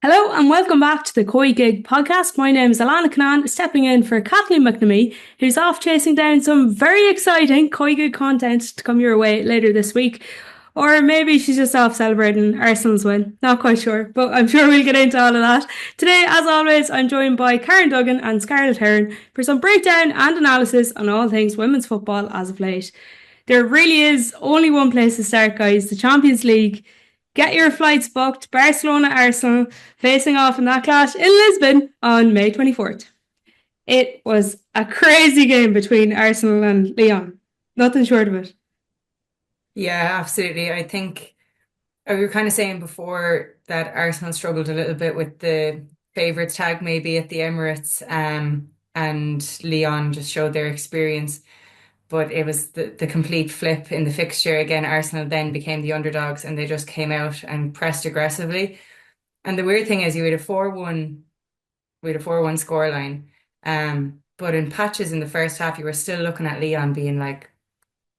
Hello and welcome back to the COYGIG podcast. My name is Alanna Cunnane, stepping in for Kathleen McNamee, who's off chasing down some very exciting COYGIG content to come your way later this week. Or maybe she's just off celebrating Arsenal's win. Not quite sure, but I'm sure we'll get into all of that. Today, as always, I'm joined by Karen Duggan and Scarlett Herron for some breakdown and analysis on all things women's football as of late. There really is only one place to start, guys, the Champions League. Get your flights booked. Barcelona Arsenal facing off in that clash in Lisbon on May 24th. It was a crazy game between Arsenal and Lyon. Nothing short of it. Yeah, absolutely. I think we were kind of saying before that Arsenal struggled a little bit with the favourites tag maybe at the Emirates, and Lyon just showed their experience. But it was the complete flip in the fixture. Again, Arsenal then became the underdogs and they just came out and pressed aggressively. And the weird thing is you had a 4-1, we had a 4-1 scoreline. But in patches in the first half, you were still looking at Lyon being like,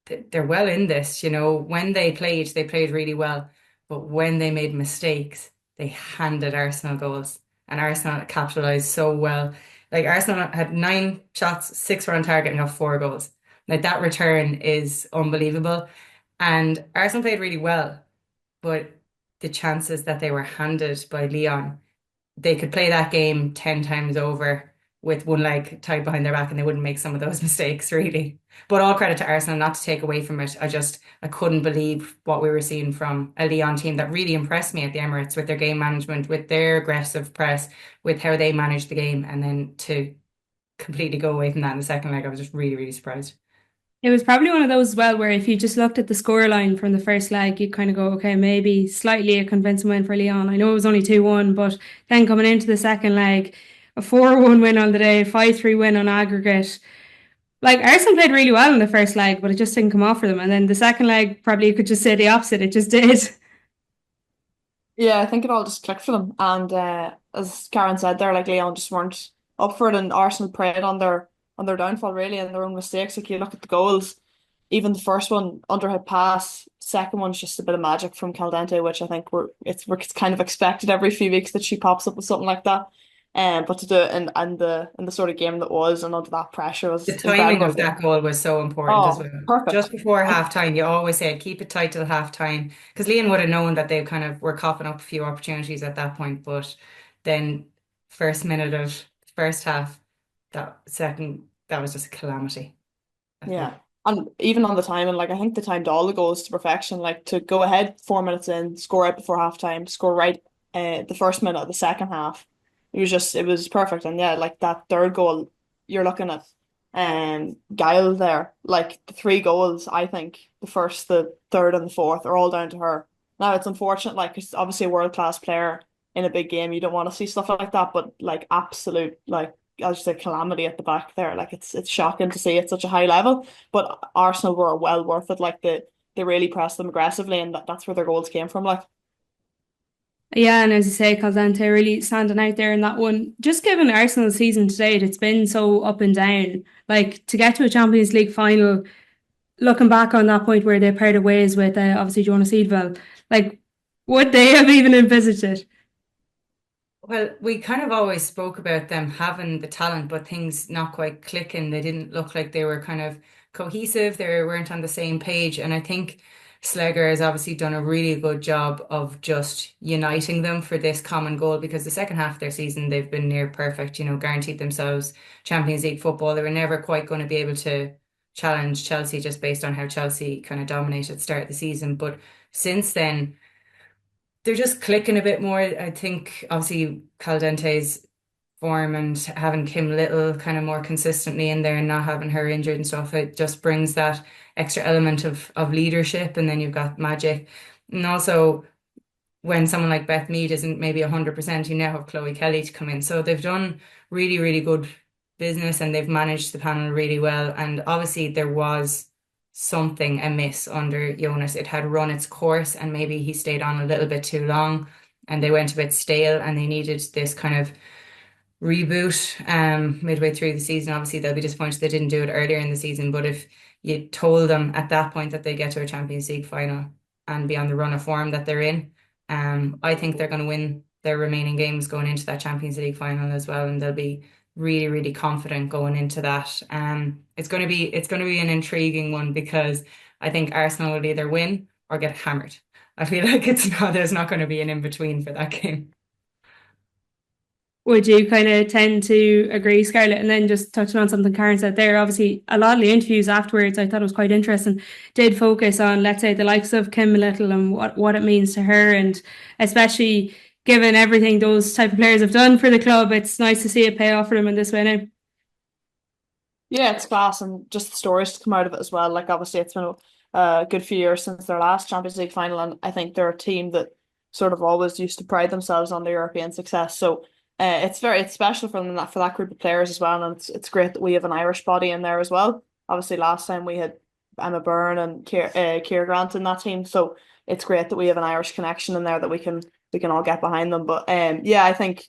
they're well in this, when they played really well, but when they made mistakes, they handed Arsenal goals, and Arsenal capitalized so well. Like Arsenal had 9 shots, 6 were on target, and got 4 goals. Like that return is unbelievable, and Arsenal played really well, but the chances that they were handed by Lyon, they could play that game 10 times over with one leg tied behind their back and they wouldn't make some of those mistakes, really. But all credit to Arsenal, not to take away from it. I couldn't believe what we were seeing from a Lyon team that really impressed me at the Emirates with their game management, with their aggressive press, with how they managed the game. And then to completely go away from that in the second leg, I was just really, really surprised. It was probably one of those as well where if you just looked at the scoreline from the first leg, you'd kind of go, okay, maybe slightly a convincing win for Lyon. I know it was only 2-1, but then coming into the second leg, a 4-1 win on the day, 5-3 win on aggregate. Like Arsenal played really well in the first leg, but it just didn't come off for them. And then the second leg, probably you could just say the opposite. It just did. Yeah, I think it all just clicked for them. And as Karen said there, like Leon just weren't up for it, and Arsenal preyed on their downfall really and their own mistakes. Like you look at the goals, even the first one, underhit pass, second one's just a bit of magic from Caldente, which I think it's kind of expected every few weeks that she pops up with something like that. But to do it in the sort of game that was and under that pressure The was timing of incredible. that goal was so important as Oh, well. perfect. Just before half time, you always said keep it tight till half time because Liam would have known that they kind of were coughing up a few opportunities at that point. But then, first minute of first half, that was just a calamity. I thought. Yeah. And even on the timing, like I think they timed all the goals to perfection. Like to go ahead 4 minutes in, score right before halftime, score right the first minute of the second half. It was perfect. And yeah, like that third goal, you're looking at Guile there. Like the 3 goals, I think the first, the third, and the fourth are all down to her. Now it's unfortunate, like 'cause obviously a world class player in a big game, you don't want to see stuff like that, but like absolute like I just say calamity at the back there. Like it's shocking to see at such a high level. But Arsenal were well worth it. Like they really pressed them aggressively, and that's where their goals came from. Like Yeah, and as you say, Calzante really standing out there in that one. Just given Arsenal's season to date, it's been so up and down. Like to get to a Champions League final, looking back on that point where they parted ways with obviously Jonas Eidevall, like would they have even envisaged it? Well, we kind of always spoke about them having the talent, but things not quite clicking. They didn't look like they were kind of cohesive. They weren't on the same page. And I think Slegger has obviously done a really good job of just uniting them for this common goal because the second half of their season, they've been near perfect, guaranteed themselves Champions League football. They were never quite going to be able to challenge Chelsea just based on how Chelsea kind of dominated at the start of the season. But since then, they're just clicking a bit more. I think obviously Caldente's form and having Kim Little kind of more consistently in there and not having her injured and stuff, it just brings that extra element of leadership. And then you've got magic. And also when someone like Beth Mead isn't maybe 100%, you now have Chloe Kelly to come in. So they've done really, really good business and they've managed the panel really well. And obviously there was something amiss under Jonas. It had run its course and maybe he stayed on a little bit too long and they went a bit stale and they needed this kind of reboot midway through the season. Obviously they'll be disappointed they didn't do it earlier in the season, but if you told them at that point that they get to a Champions League final and be on the run of form that they're in, I think they're going to win their remaining games going into that Champions League final as well, and they'll be really, really confident going into that. It's going to be an intriguing one because I think Arsenal will either win or get hammered. I feel like there's not going to be an in between for that game. Would you kind of tend to agree, Scarlett? And then just touching on something Karen said there, obviously a lot of the interviews afterwards, I thought it was quite interesting, did focus on, let's say, the likes of Kim Little and what it means to her, and especially given everything those type of players have done for the club, it's nice to see it pay off for them in this way now. Yeah, it's class, and just the stories to come out of it as well. Like obviously it's been a good few years since their last Champions League final, and I think they're a team that sort of always used to pride themselves on their European success. So it's special for them, that for that group of players as well, and it's great that we have an Irish body in there as well. Obviously last time we had Emma Byrne and Keir Grant in that team, so it's great that we have an Irish connection in there that we can all get behind them. But yeah, I think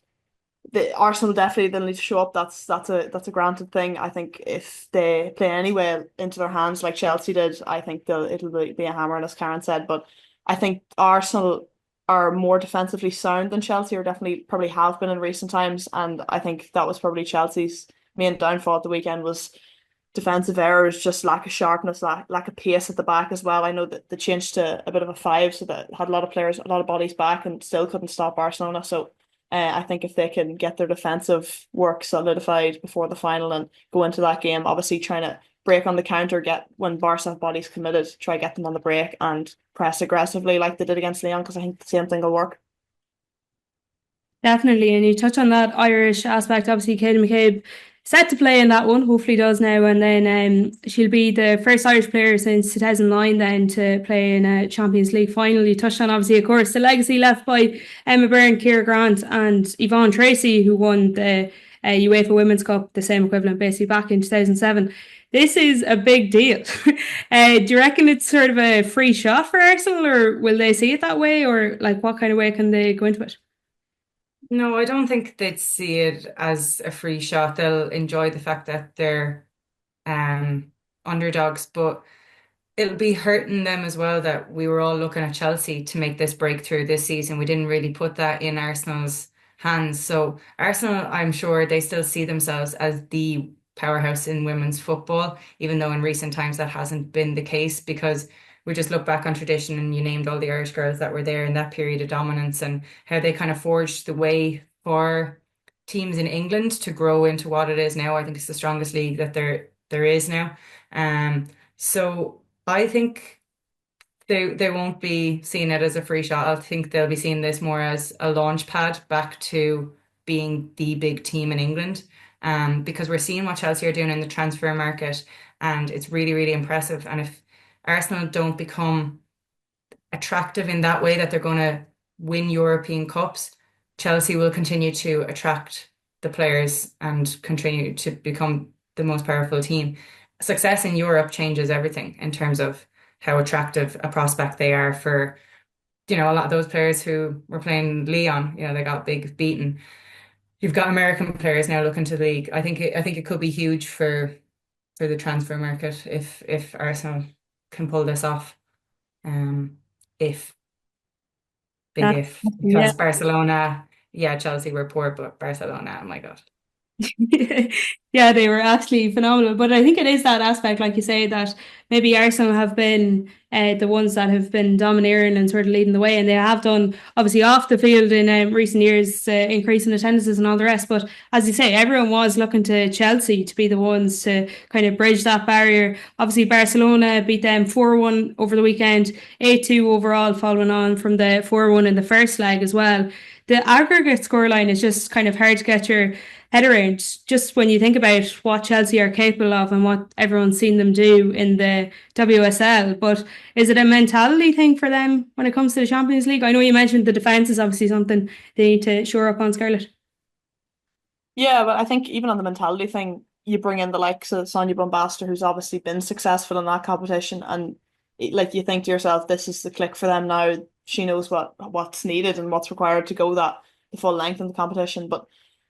the Arsenal definitely they'll need to show up. That's a granted thing. I think if they play anyway into their hands like Chelsea did, I think it'll be a hammer, as Karen said. But I think Arsenal are more defensively sound than Chelsea, or definitely probably have been in recent times. And I think that was probably Chelsea's main downfall at the weekend was defensive errors, just lack of sharpness, lack of pace at the back as well. I know that they changed to a bit of a five, so that had a lot of players, a lot of bodies back, and still couldn't stop Barcelona. So I think if they can get their defensive work solidified before the final and go into that game, obviously trying to break on the counter, get when Barca have bodies committed, try get them on the break and press aggressively like they did against Lyon, because I think the same thing will work. Definitely, and you touch on that Irish aspect. Obviously, Katie McCabe set to play in that one, hopefully does now, and then she'll be the first Irish player since 2009 then to play in a Champions League final. You touched on, obviously, of course, the legacy left by Emma Byrne, Keir Grant and Yvonne Tracy, who won the UEFA Women's Cup, the same equivalent basically, back in 2007. This is a big deal. Do you reckon it's sort of a free shot for Arsenal, or will they see it that way, or like what kind of way can they go into it? No, I don't think they'd see it as a free shot. They'll enjoy the fact that they're underdogs, but it'll be hurting them as well that we were all looking at Chelsea to make this breakthrough this season. We didn't really put that in Arsenal's hands. So Arsenal, I'm sure they still see themselves as the powerhouse in women's football, even though in recent times that hasn't been the case, because we just look back on tradition, and you named all the Irish girls that were there in that period of dominance and how they kind of forged the way for teams in England to grow into what it is now. I think it's the strongest league that there is now. So I think they won't be seeing it as a free shot. I think they'll be seeing this more as a launch pad back to being the big team in England. Because we're seeing what Chelsea are doing in the transfer market, and it's really, really impressive. And if Arsenal don't become attractive in that way that they're going to win European Cups, Chelsea will continue to attract the players and continue to become the most powerful team. Success in Europe changes everything in terms of how attractive a prospect they are for, a lot of those players who were playing Lyon, they got beaten. You've got American players now looking to the league. I think it could be huge for the transfer market if Arsenal can pull this off. If big if, because Barcelona, Chelsea were poor, but Barcelona, oh my God. Yeah, they were absolutely phenomenal. But I think it is that aspect, like you say, that maybe Arsenal have been the ones that have been domineering and sort of leading the way, and they have done obviously off the field in recent years, increasing attendances and all the rest. But as you say, everyone was looking to Chelsea to be the ones to kind of bridge that barrier. Obviously, Barcelona beat them 4-1 over the weekend, 8-2 overall, following on from the 4-1 in the first leg as well. The aggregate scoreline is just kind of hard to get your head around, just when you think about what Chelsea are capable of and what everyone's seen them do in the WSL. But is it a mentality thing for them when it comes to the Champions League? I know you mentioned the defence is obviously something they need to shore up on, Scarlett. Yeah, but I think even on the mentality thing, you bring in the likes of Sonia Bombasta, who's obviously been successful in that competition, and like you think to yourself, this is the click for them now. She knows what's needed and what's required to go the full length in the competition. But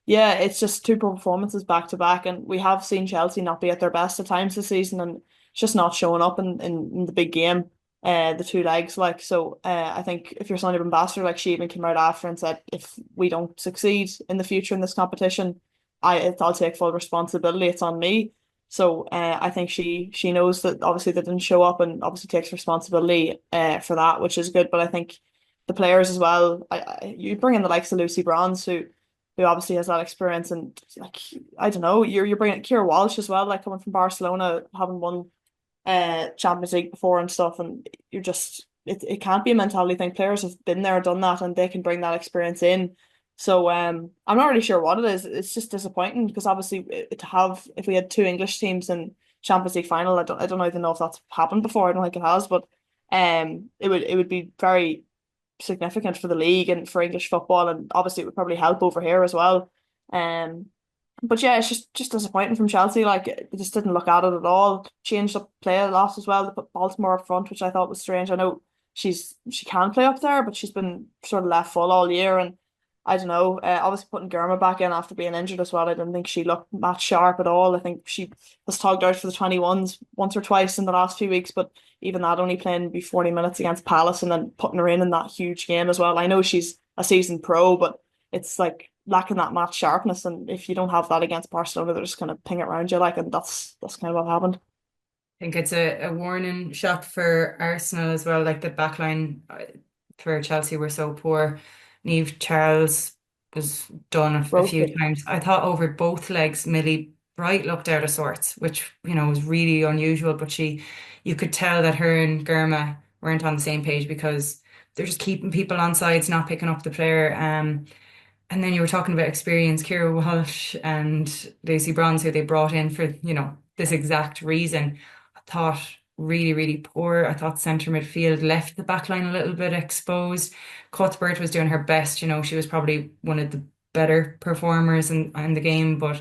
yeah, it's just two performances back to back, and we have seen Chelsea not be at their best at times this season, and it's just not showing up in the big game. the two legs. Like, so I think if you're Sonny Ambassador, like she even came out after and said, if we don't succeed in the future in this competition, I'll take full responsibility. It's on me. So I think she knows that obviously they didn't show up and obviously takes responsibility for that, which is good. But I think the players as well, you bring in the likes of Lucy Bronze, who obviously has that experience, and like I don't know, you're bringing Kira Walsh as well, like coming from Barcelona, having won Champions League before and stuff, and you're just it can't be a mentality thing. Players have been there, done that, and they can bring that experience in. So I'm not really sure what it is. It's just disappointing because obviously to have, if we had two English teams in Champions League final, I don't even know if that's happened before. I don't think it has, but it would be very significant for the league and for English football, and obviously it would probably help over here as well. Um, but yeah, it's just disappointing from Chelsea. Like they just didn't look at it at all. Changed up play a lot as well. They put Baltimore up front, which I thought was strange. I know she can play up there, but she's been sort of left full all year, and I don't know. Obviously putting Germa back in after being injured as well. I didn't think she looked that sharp at all. I think she was togged out for the 21s once or twice in the last few weeks, but even that only playing maybe 40 minutes against Palace and then putting her in that huge game as well. I know she's a seasoned pro, but it's like lacking that match sharpness. And if you don't have that against Barcelona, they're just going to ping it around you like, and that's kind of what happened. I think it's a warning shot for Arsenal as well. Like the backline for Chelsea were so poor. Niamh Charles was done a few Roasted. times. I thought over both legs, Millie Bright looked out of sorts, which was really unusual. But you could tell that her and Germa weren't on the same page because they're just keeping people on sides, not picking up the player. And then you were talking about experience, Kira Walsh and Lucy Bronze, who they brought in for this exact reason. I thought really, really poor. I thought centre midfield left the back line a little bit exposed. Cuthbert was doing her best. She was probably one of the better performers in the game. But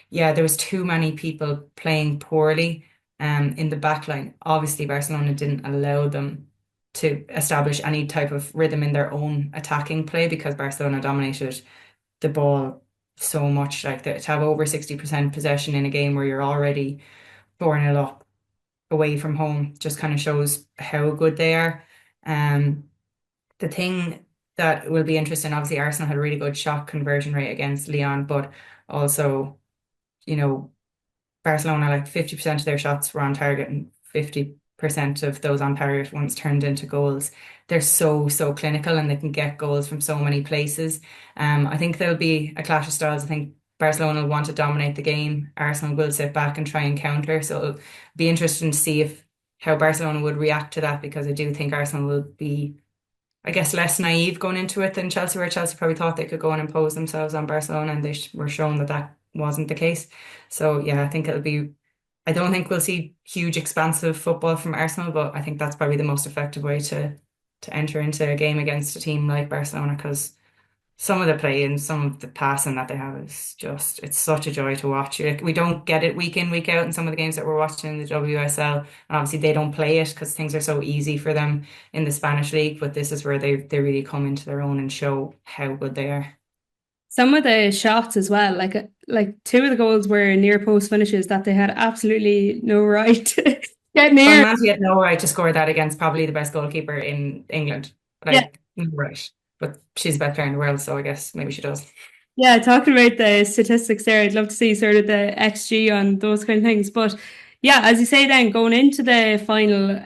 yeah, there was too many people playing poorly in the back line. Obviously, Barcelona didn't allow them to establish any type of rhythm in their own attacking play because Barcelona dominated the ball so much. Like to have over 60% possession in a game where you're already 4-0 up away from home just kind of shows how good they are. The thing that will be interesting, obviously Arsenal had a really good shot conversion rate against Lyon, but also, Barcelona, like 50% of their shots were on target and 50% of those on target ones turned into goals. They're so clinical and they can get goals from so many places. I think there'll be a clash of styles. I think Barcelona will want to dominate the game. Arsenal will sit back and try and counter. So it'll be interesting to see how Barcelona would react to that, because I do think Arsenal will be, I guess, less naive going into it than Chelsea, where Chelsea probably thought they could go and impose themselves on Barcelona, and they were shown that wasn't the case. So yeah, I think I don't think we'll see huge expansive football from Arsenal, but I think that's probably the most effective way to enter into a game against a team like Barcelona, because some of the play and some of the passing that they have is it's such a joy to watch. Like, we don't get it week in, week out in some of the games that we're watching in the WSL. And obviously they don't play it because things are so easy for them in the Spanish league. But this is where they really come into their own and show how good they are. Some of the shots as well, like two of the goals were near post finishes that they had absolutely no right to get Well, near. Manti had no right to score that against probably the best goalkeeper in England. Yeah. No right. But she's the best player in the world, so I guess maybe she does. Yeah, talking about the statistics there, I'd love to see sort of the XG on those kind of things. But yeah, as you say then, going into the final,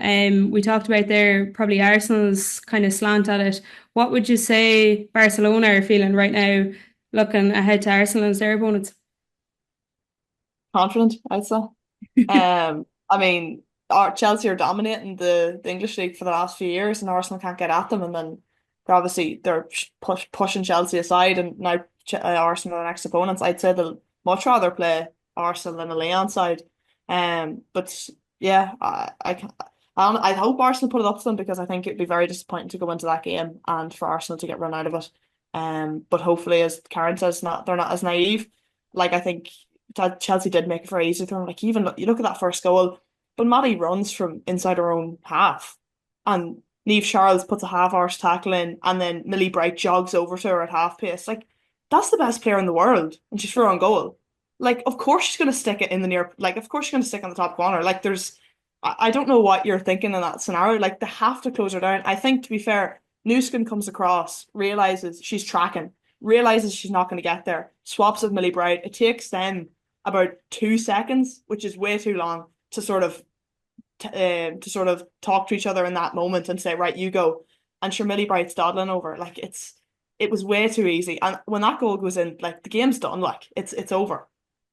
we talked about there probably Arsenal's kind of slant at it. What would you say Barcelona are feeling right now, looking ahead to Arsenal as their opponents? Confident, I'd say. I mean, Chelsea are dominating the English league for the last few years, and Arsenal can't get at them, and then they're pushing Chelsea aside, and now Arsenal are the next opponents. I'd say they'll much rather play Arsenal than a Lyon side. But yeah, I hope Arsenal put it up to them, because I think it'd be very disappointing to go into that game and for Arsenal to get run out of it. But hopefully, as Karen says, they're not as naive. Like, I think that Chelsea did make it very easy for them. Like, even you look at that first goal, but Maddie runs from inside her own half, and Niamh Charles puts a half-arse tackle in, and then Millie Bright jogs over to her at half pace. Like, that's the best player in the world, and she's through on goal. Like, of course she's going to stick it in the near, like, of course she's going to stick on the top corner. Like, there's, I don't know what you're thinking in that scenario. Like they have to close her down. I think to be fair, Newskin comes across, realizes she's tracking, realizes she's not going to get there, swaps with Millie Bright. It takes them about 2 seconds, which is way too long to sort of talk to each other in that moment and say, right, you go. And sure, Millie Bright's dawdling over. Like it was way too easy. And when that goal goes in, like the game's done. Like it's over.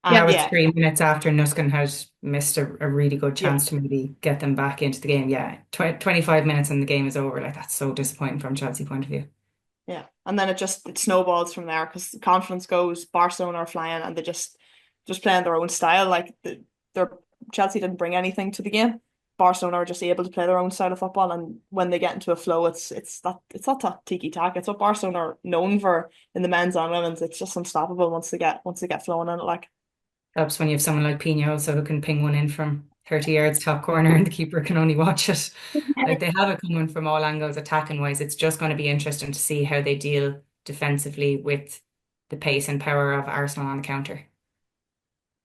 That And was yeah, 3 minutes after Nuskin had missed a really good yeah, chance to maybe get them back into the game. Yeah, 25 minutes and the game is over. Like that's so disappointing from Chelsea point of view. yeah. And then it snowballs from there because the confidence goes. Barcelona are flying and they just playing their own style. Like their Chelsea didn't bring anything to the game. Barcelona are just able to play their own style of football, and when they get into a flow, it's not that tiki taka. It's what Barcelona are known for in the men's and women's. It's just unstoppable once they get flowing in it. Like Helps when you have someone like Pina also who can ping one in from 30 yards top corner and the keeper can only watch it. Like they have it coming from all angles attacking wise. It's just going to be interesting to see how they deal defensively with the pace and power of Arsenal on the counter.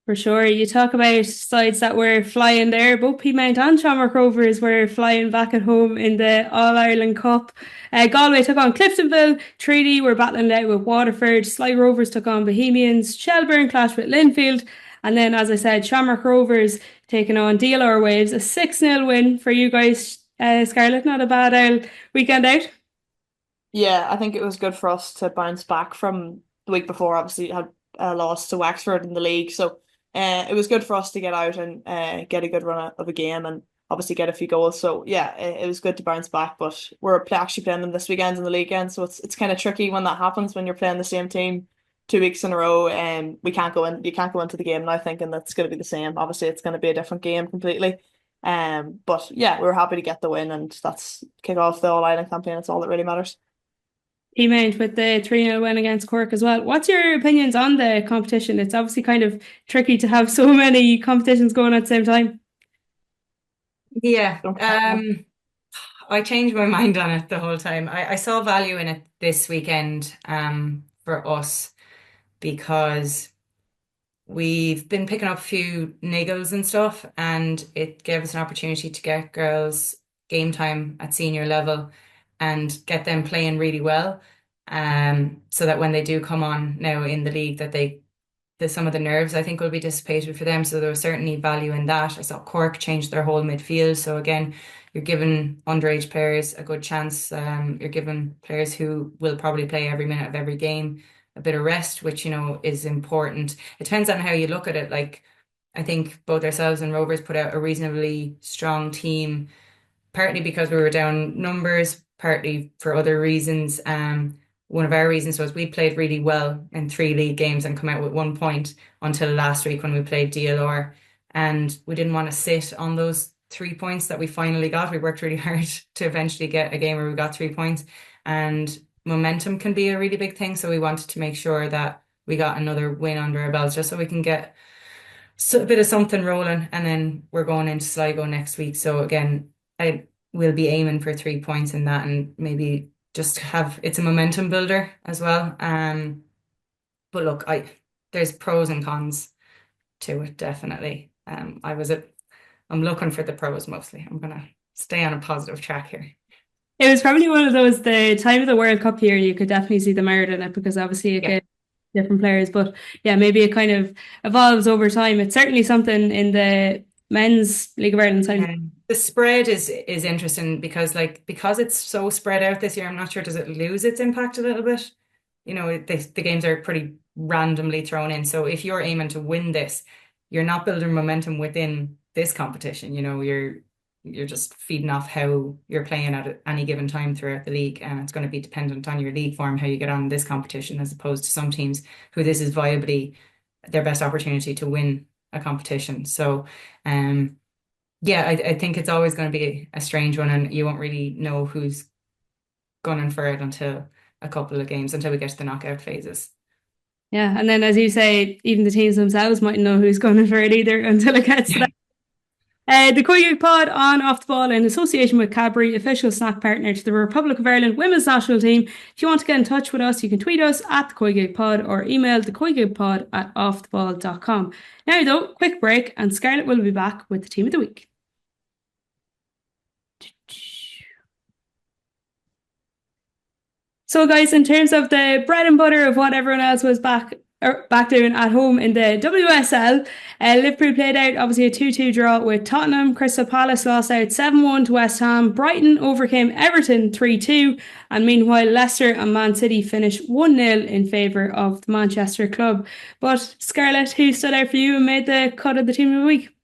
For sure. You talk about sides that were flying there. Both Peamount and Shamrock Rovers were flying back at home in the All-Ireland Cup. Galway took on Cliftonville. Treaty were battling it out with Waterford. Sligo Rovers took on Bohemians. Shelburne clashed with Linfield. And then, as I said, Shamrock Rovers taking on DLR Waves. A 6-0 win for you guys, Scarlett. Not a bad weekend out. yeah, I think it was good for us to bounce back from the week before. Obviously, had lost to Wexford in the league, so it was good for us to get out and get a good run of a game and obviously get a few goals. So yeah, it was good to bounce back. But we're actually playing them this weekend in the league end, so it's kind of tricky when that happens when you're playing the same team 2 weeks in a row. And we can't go in. You can't go into the game now thinking that's going to be the same. Obviously, it's going to be a different game completely. But yeah, we were happy to get the win, and that's kick off the All Ireland campaign. It's all that really matters. Peamount with the 3-0 win against Cork as well. What's your opinions on the competition? It's obviously kind of tricky to have so many competitions going at the same time. Yeah, I changed my mind on it the whole time. I saw value in it this weekend for us because we've been picking up a few niggles and stuff, and it gave us an opportunity to get girls game time at senior level and get them playing really well. So that when they do come on now in the league, that some of the nerves I think will be dissipated for them. So there was certainly value in that. I saw Cork change their whole midfield. So again, you're giving underage players a good chance. You're giving players who will probably play every minute of every game a bit of rest, which, is important. It depends on how you look at it. Like, I think both ourselves and Rovers put out a reasonably strong team, partly because we were down numbers, partly for other reasons. One of our reasons was we played really well in 3 league games and come out with 1 point until last week when we played DLR. And we didn't want to sit on those 3 points that we finally got. We worked really hard to eventually get a game where we got 3 points. And momentum can be a really big thing. So we wanted to make sure that we got another win under our belts just so we can get a bit of something rolling. And then we're going into Sligo next week. So again, I will be aiming for 3 points in that and maybe just it's a momentum builder as well. But look, there's pros and cons to it, definitely. I'm looking for the pros mostly. I'm gonna stay on a positive track here. It was probably one of those, the time of the World Cup here, you could definitely see the merit in it because obviously it gets different players. But yeah, maybe it kind of evolves over time. It's certainly something in the men's League of Ireland side. The spread is interesting because it's so spread out this year. I'm not sure, does it lose its impact a little bit? The games are pretty randomly thrown in. So if you're aiming to win this, you're not building momentum within this competition. You're just feeding off how you're playing at any given time throughout the league, and it's going to be dependent on your league form, how you get on in this competition, as opposed to some teams who this is viably their best opportunity to win a competition. So yeah, I think it's always going to be a strange one, and you won't really know who's gunning for it until a couple of games, until we get to the knockout phases. Yeah, and then as you say, even the teams themselves mightn't know who's gunning for it either until it gets to that. The COYGIG Pod on Off the Ball in association with Cadbury, official snack partner to the Republic of Ireland women's national team. If you want to get in touch with us, you can tweet us at the COYGIG Pod or email the COYGIG at offtheball.com. Now though, quick break and Scarlett will be back with the team of the week. So, guys, in terms of the bread and butter of what everyone else was back doing at home in the WSL, Liverpool played out obviously a 2-2 draw with Tottenham. Crystal Palace lost out 7-1 to West Ham. Brighton overcame Everton 3-2. And meanwhile, Leicester and Man City finished 1-0 in favour of the Manchester club. But Scarlett, who stood out for you and made the cut of the team of the week?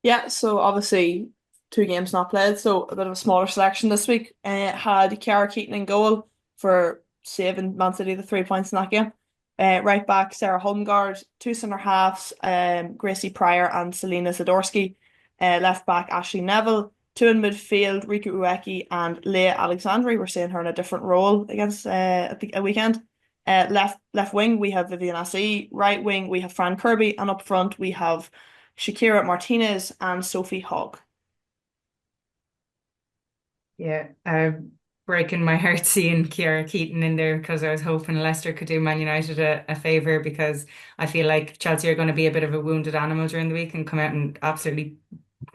Yeah, so obviously 2 games not played, so a bit of a smaller selection this week. Had Ciara Keaton in goal for saving Man City the 3 points in that game. Right back, Sarah Holmgard, two centre halves, Gracie Pryor and Selena Zadorsky. Left back, Ashley Neville. Two in midfield, Rika Ueki and Leah Alexandri. We're seeing her in a different role against at the weekend. Left wing, we have Vivian Assi. Right wing, we have Fran Kirby. And up front, we have Shakira Martinez and Sophie Hogg. Yeah, breaking my heart seeing Ciara Keaton in there because I was hoping Leicester could do Man United a favour, because I feel like Chelsea are going to be a bit of a wounded animal during the week and come out and absolutely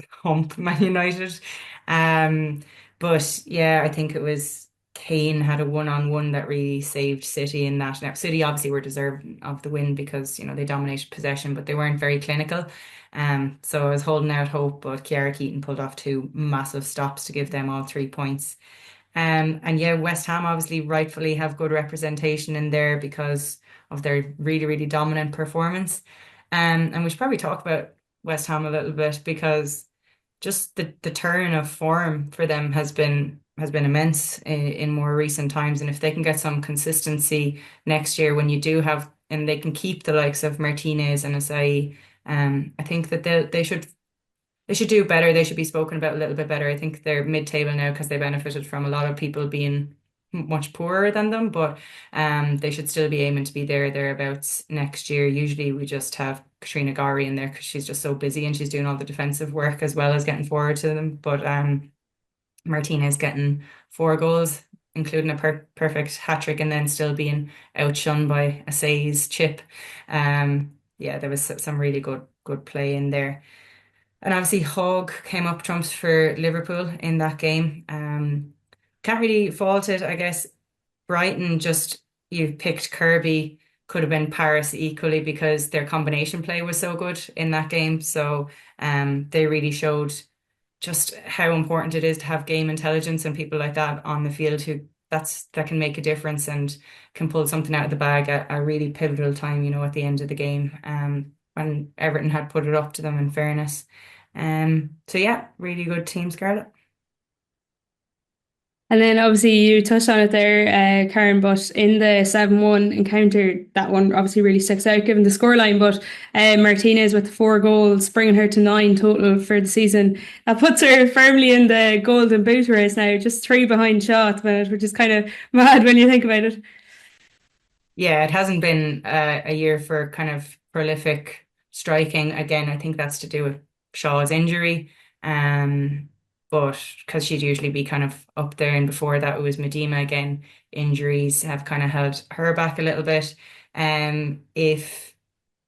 hump Man United. But yeah, I think it was Kane had a one-on-one that really saved City in that. Now, City obviously were deserving of the win because, they dominated possession, but they weren't very clinical. So I was holding out hope, but Ciara Keaton pulled off two massive stops to give them all 3 points. And yeah, West Ham obviously rightfully have good representation in there because of their really, really dominant performance. And we should probably talk about West Ham a little bit, because just the turn of form for them has been immense in more recent times. And if they can get some consistency next year, when you do have, and they can keep the likes of Martinez and Asai, I think that they should do better. They should be spoken about a little bit better. I think they're mid-table now because they benefited from a lot of people being much poorer than them, but they should still be aiming to be thereabouts next year. Usually we just have Katrina Gari in there because she's just so busy and she's doing all the defensive work as well as getting forward to them. But Martinez getting 4 goals, including a perfect hat-trick, and then still being outshone by Asay's chip. Yeah, there was some really good play in there. And obviously Hogg came up trumps for Liverpool in that game. Can't really fault it, I guess. Brighton, just you picked Kirby, could have been Paris equally because their combination play was so good in that game. So they really showed just how important it is to have game intelligence and people like that on the field that can make a difference and can pull something out of the bag at a really pivotal time, at the end of the game. When Everton had put it up to them, in fairness. So yeah, really good team, Scarlett. And then obviously you touched on it there, Karen, but in the 7-1 encounter, that one obviously really sticks out given the scoreline. But Martinez with 4 goals, bringing her to 9 total for the season. That puts her firmly in the golden boot race now, just 3 behind Shaw at the minute, which is kind of mad when you think about it. Yeah, it hasn't been a year for kind of prolific striking. Again, I think that's to do with Shaw's injury. But because she'd usually be kind of up there, and before that it was Medema again. Injuries have kind of held her back a little bit. If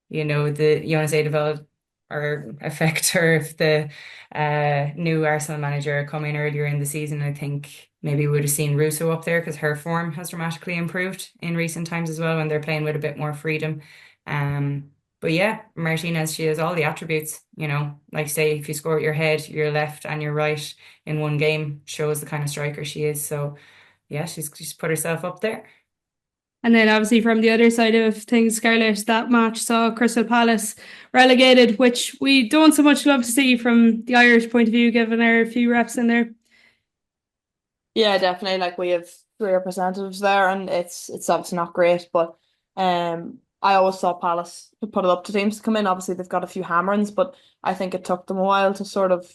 the Jonas Eideveld or affect her, if the new Arsenal manager come in earlier in the season, I think maybe we would have seen Russo up there because her form has dramatically improved in recent times as well when they're playing with a bit more freedom. But yeah, Martinez, she has all the attributes, like say if you score with your head, your left and your right in one game, shows the kind of striker she is. So yeah, she's put herself up there. And then obviously from the other side of things, Scarlett, that match saw Crystal Palace relegated, which we don't so much love to see from the Irish point of view, given our few reps in there. Yeah, definitely. Like we have 3 representatives there, and it's obviously not great. But I always thought Palace could put it up to teams to come in. Obviously, they've got a few hammerings, but I think it took them a while to sort of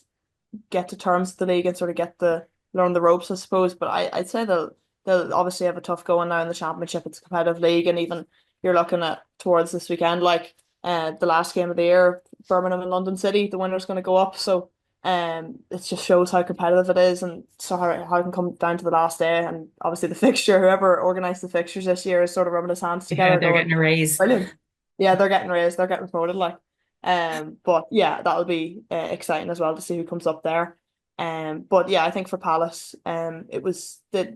get to terms with the league and sort of learn the ropes, I suppose. But I'd say they'll obviously have a tough going now in the Championship. It's a competitive league, and even you're looking at towards this weekend, like the last game of the year, Birmingham and London City, the winner's going to go up. So it just shows how competitive it is, and so how it can come down to the last day. And obviously the fixture, whoever organised the fixtures this year, is sort of rubbing his hands together. Yeah, they're getting a raise. Brilliant. Yeah, they're getting raised. They're getting promoted. But yeah, that'll be exciting as well to see who comes up there. But yeah, I think for Palace, it was they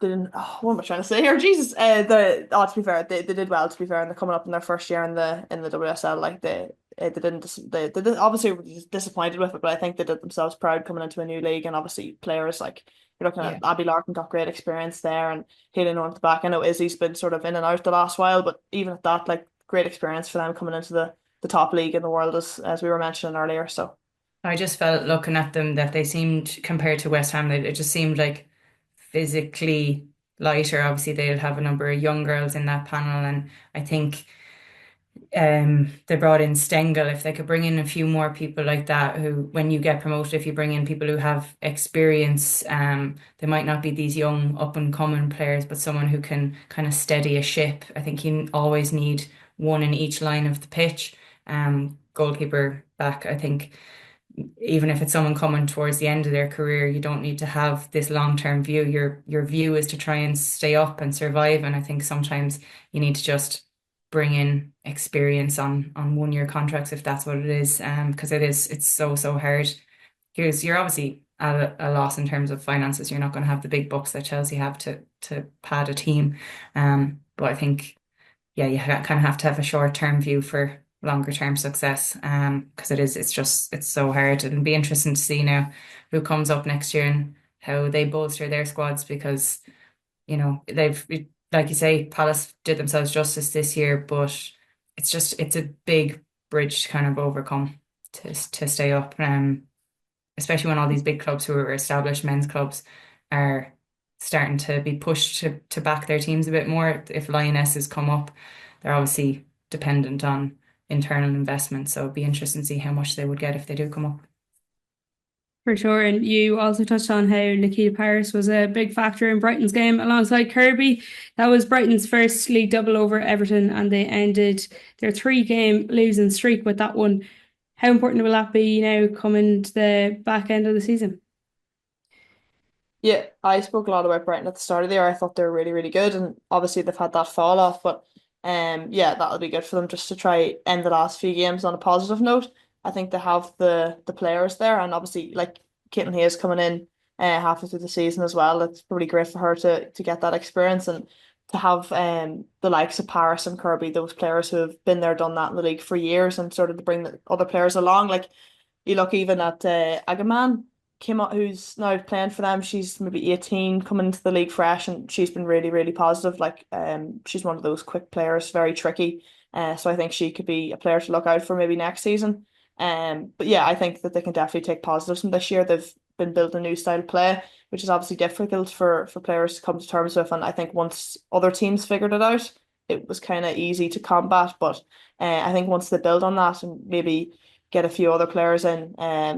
what am I trying to say here? Jesus, to be fair, they did well, to be fair, and they're coming up in their first year in the WSL. Like they didn't they obviously were disappointed with it, but I think they did themselves proud coming into a new league, and obviously players like you're looking Yeah. at Abby Larkin got great experience there, and Hayley North the back. I know Izzy's been sort of in and out the last while, but even at that, like great experience for them coming into the top league in the world as we were mentioning earlier. So I just felt looking at them that they seemed, compared to West Ham, it just seemed like physically lighter. Obviously, they'll have a number of young girls in that panel, and I think they brought in Stengel. If they could bring in a few more people like that, who, when you get promoted, if you bring in people who have experience, they might not be these young up and coming players, but someone who can kind of steady a ship. I think you always need one in each line of the pitch. Goalkeeper back, I think even if it's someone coming towards the end of their career, you don't need to have this long-term view. Your view is to try and stay up and survive. And I think sometimes you need to just bring in experience on 1 year contracts if that's what it is. Because it's so hard. Because you're obviously at a loss in terms of finances. You're not going to have the big bucks that Chelsea have to pad a team. But I think, yeah, you kind of have to have a short-term view for longer term success, because it's so hard. It'll be interesting to see now who comes up next year and how they bolster their squads, because they've, like you say, Palace did themselves justice this year, but it's a big bridge to kind of overcome to stay up, especially when all these big clubs who are established men's clubs are starting to be pushed to back their teams a bit more. If Lionesses come up, they're obviously dependent on internal investment, so it'd be interesting to see how much they would get if they do come up. For sure. And you also touched on how Nikita Paris was a big factor in Brighton's game alongside Kirby. That was Brighton's first league double over Everton, and they ended their 3-game losing streak with that one. How important will that be now coming to the back end of the season? yeah, I spoke a lot about Brighton at the start of the year. I thought they were really, really good, and obviously they've had that fall off. But yeah, that'll be good for them just to try end the last few games on a positive note. I think they have the players there, and obviously like Caitlin Hayes coming in halfway through the season as well. It's probably great for her to get that experience and to have the likes of Paris and Kirby, those players who have been there, done that in the league for years, and sort of to bring the other players along. Like you look even at Agaman came out, who's now playing for them. She's maybe 18, coming into the league fresh, and she's been really, really positive. Like she's one of those quick players, very tricky. So I think she could be a player to look out for maybe next season. But yeah, I think that they can definitely take positives from this year. They've been building a new style of play, which is obviously difficult for players to come to terms with. And I think once other teams figured it out, it was kind of easy to combat. But I think once they build on that and maybe get a few other players in,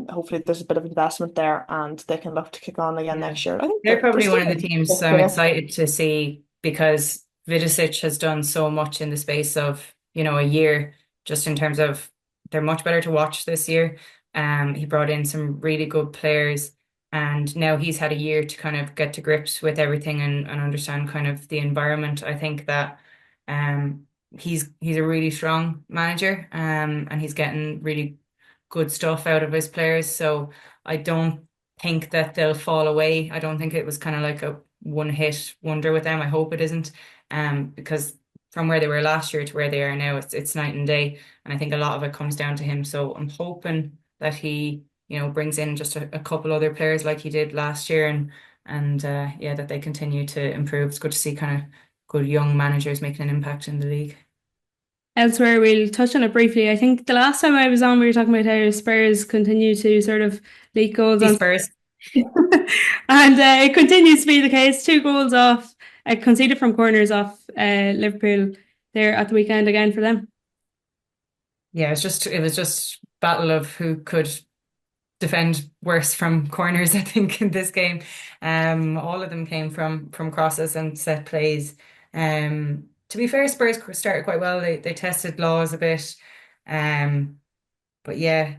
hopefully there's a bit of investment there and they can look to kick on again Yeah. next year. I think They're they're probably still one of the teams I'm excited to see, because Vidicic has done so much in the space of, a year, just in terms of they're much better to watch this year. He brought in some really good players, and now he's had a year to kind of get to grips with everything and understand kind of the environment. I think that he's a really strong manager, and he's getting really good stuff out of his players. So I don't think that they'll fall away. I don't think it was kind of like a one hit wonder with them. I hope it isn't, because from where they were last year to where they are now, it's night and day. And I think a lot of it comes down to him. So I'm hoping that he, brings in just a couple other players like he did last year, and yeah, that they continue to improve. It's good to see kind of good young managers making an impact in the league. Elsewhere, we'll touch on it briefly. I think the last time I was on, we were talking about how Spurs continue to sort of leak goals The on Spurs. and it continues to be the case. 2 goals off, conceded from corners off Liverpool there at the weekend again for them. Yeah, it was just battle of who could defend worse from corners, I think, in this game. All of them came from crosses and set plays. To be fair, Spurs started quite well. They tested Laws a bit. But yeah,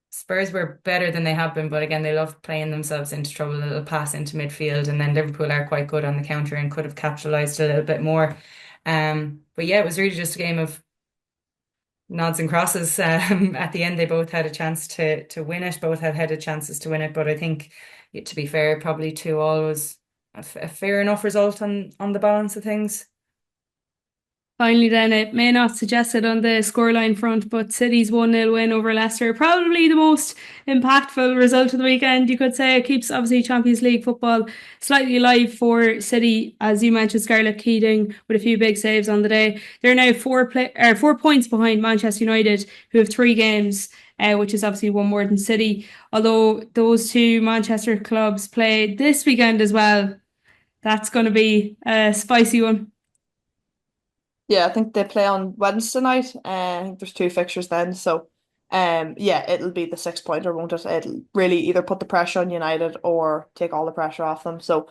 Spurs were better than they have been, but again, they love playing themselves into trouble, a little pass into midfield, and then Liverpool are quite good on the counter and could have capitalised a little bit more. But yeah, it was really just a game of nods and crosses. At the end, they both had a chance to win it. Both had headed chances to win it, but I think, to be fair, probably 2-2 was a fair enough result on the balance of things. Finally, then, it may not suggest it on the scoreline front, but City's 1-0 win over Leicester, probably the most impactful result of the weekend, you could say. It keeps, obviously, Champions League football slightly alive for City, as you mentioned, Scarlett Keating with a few big saves on the day. They're now 4 points behind Manchester United, who have 3 games, which is obviously one more than City. Although those two Manchester clubs play this weekend as well, that's going to be a spicy one. Yeah, I think they play on Wednesday night. I think there's 2 fixtures then. So, yeah, it'll be the 6 pointer, won't it? It'll really either put the pressure on United or take all the pressure off them. So,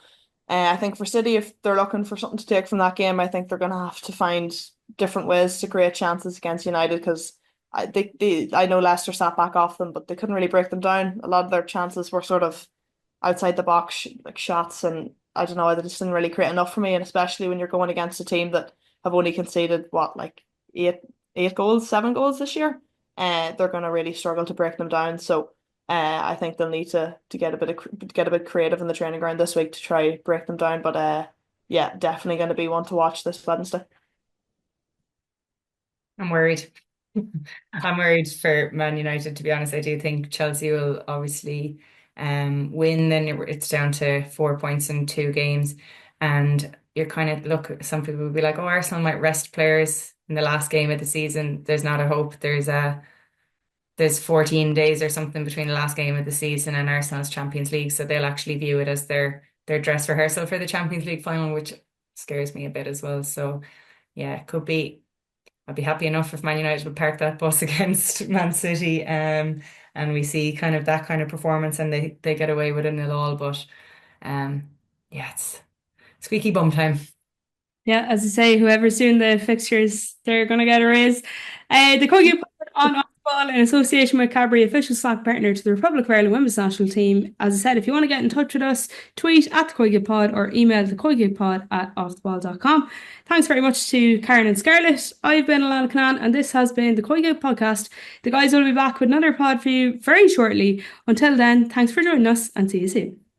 I think for City, if they're looking for something to take from that game, I think they're going to have to find different ways to create chances against United because I know Leicester sat back off them, but they couldn't really break them down. A lot of their chances were sort of outside the box, like shots, and I don't know, they just didn't really create enough for me. And especially when you're going against a team that have only conceded what, like eight goals, 7 goals this year, they're going to really struggle to break them down. So, I think they'll need to get a bit creative in the training ground this week to try break them down. But yeah, definitely going to be one to watch this Wednesday. I'm worried. I'm worried for Man United, to be honest. I do think Chelsea will obviously win. Then it's down to 4 points in 2 games. And you're kind of, look, some people will be like, oh, Arsenal might rest players in the last game of the season. There's not a hope. There's 14 days or something between the last game of the season and Arsenal's Champions League. So they'll actually view it as their dress rehearsal for the Champions League final, which scares me a bit as well. So yeah, it could be. I'd be happy enough if Man United would park that bus against Man City, and we see kind of that kind of performance and they get away with a 0-all. But yeah, it's squeaky bum time. Yeah, as I say, whoever's doing the fixtures, they're going to get a raise. The COYGIG Pod on Ball in association with Cadbury, official Slack partner to the Republic of Ireland Women's National Team. As I said, if you want to get in touch with us, tweet at the COYGIG Pod or email the COYGIG Pod at offtheball.com. Thanks very much to Karen and Scarlett. I've been Alanna Cunnane and this has been the COYGIG Podcast. The guys will be back with another pod for you very shortly. Until then, thanks for joining us and see you soon.